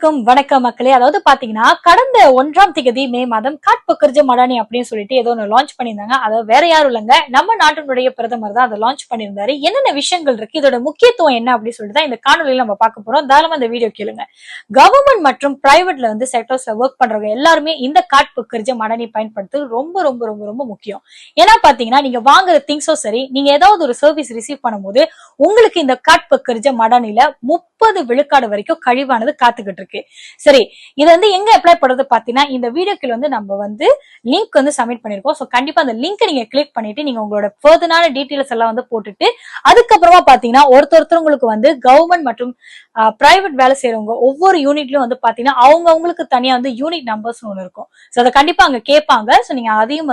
அனைவருக்கும் வணக்கம் மக்களே. அதாவது பாத்தீங்கன்னா கடந்த 1ஆம் தேதி மே மாதம் காட்பக்கர்ஜ மடானி அப்படின்னு சொல்லிட்டு ஏதோ ஒன்று லான்ச் பண்ணியிருந்தாங்க. அதாவது வேற யாரும் இல்லைங்க, நம்ம நாட்டினுடைய பிரதமர் தான் அதை லான்ச் பண்ணியிருந்தாரு. என்னென்ன விஷயங்கள் இருக்கு, இதோட முக்கியத்துவம் என்ன அப்படின்னு சொல்லிட்டு தான் இந்த காணொலியில நம்ம பார்க்க போறோம். தாராளமா இந்த வீடியோ கேளுங்க. கவர்மெண்ட் மற்றும் பிரைவேட்ல செக்டர்ஸ்ல ஒர்க் பண்றவங்க எல்லாருமே இந்த காட்பக்கர்ஜ மடானி பயன்படுத்துறது ரொம்ப ரொம்ப ரொம்ப ரொம்ப முக்கியம். ஏன்னா பாத்தீங்கன்னா நீங்க வாங்குற திங்ஸும் சரி, நீங்க ஏதாவது ஒரு சர்வீஸ் ரிசீவ் பண்ணும்போது உங்களுக்கு இந்த காட்பக்கர்ஜ மடானில 30 விழுக்காடு வரைக்கும் கழிவானது காத்துக்கிட்டு இருக்கு. சரி, இது எங்க அப்ளை பண்றது பாத்தீங்கன்னா இந்த வீடியோக்கு நம்ம லிங்க் சப்மிட் பண்ணிருக்கோம். சோ கண்டிப்பா அந்த லிங்க் நீங்க கிளிக் பண்ணிட்டு நீங்க உங்களோட ஃபர்தரான டீடைல்ஸ் எல்லாம் போட்டுட்டு அதுக்கப்புறமா பாத்தீங்கன்னா ஒருத்தருக்கு கவர்மெண்ட் மற்றும் பிரைவேட் வேலை செய்யறவங்க ஒவ்வொரு யூனிட்லயும் பாத்தீங்கன்னா அவங்களுக்கு தனியா யூனிட் நம்பர்ஸ் ஒண்ணு இருக்கும். சோ அதை கண்டிப்பா அங்க கேட்பாங்க. சோ நீங்க அதையும்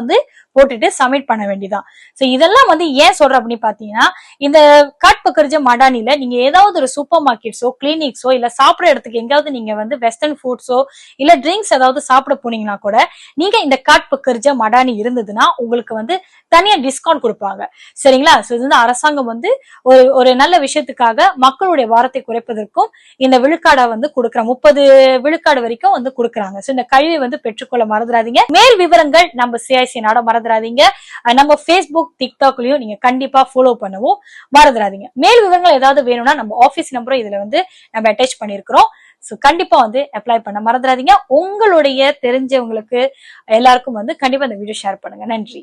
போட்டுட்டு சப்மிட் பண்ண வேண்டியதான். சோ இதெல்லாம் ஏன் சொல்றேன் அப்படின்னு பாத்தீங்கன்னா இந்த காட்பக்கர்ஜ மடானில நீங்க ஏதாவது ஒரு சூப்பர் மார்க்கெட்ஸோ கிளினிக்ஸோ இல்ல சாப்பிடுற இடத்துக்கு எங்காவது நீங்க வெஸ்டர்ன் ஃபுட்ஸோ இல்ல ட்ரிங்க்ஸ் ஏதாவது சாப்பிட போனீங்கன்னா கூட நீங்க இந்த காட்பக்கர்ஜ மடானி இருந்ததுன்னா உங்களுக்கு தனியா டிஸ்கவுண்ட் கொடுப்பாங்க. சரிங்களா? சோ இது அரசாங்கம் ஒரு நல்ல விஷயத்துக்காக மக்களுடைய வாரத்தை குறைப்பதற்கும் இந்த விழுக்காடை கொடுக்குற 30 விழுக்காடு வரைக்கும் கொடுக்குறாங்க. சோ இந்த கல்வியை பெற்றுக்கொள்ள மறந்துடாதீங்க. மேல் விவரங்கள் நம்ம சிஐசி நாட மறந்துடாதீங்க. நம்ம Facebook டிக்டாக்லயும் நீங்க கண்டிப்பா ஃபாலோ பண்ணவும் மறந்துடாதீங்க. மேல் விவரங்கள் ஏதாவது வேணும்னா நம்ம ஆபீஸ் நம்பரும் இதுல நம்ம அட்டாச் பண்ணிருக்கிறோம். சோ கண்டிப்பா அப்ளை பண்ண மறந்துடாதீங்க. உங்களுடைய தெரிஞ்சவங்களுக்கு எல்லாருக்கும் கண்டிப்பா இந்த வீடியோ ஷேர் பண்ணுங்க. நன்றி.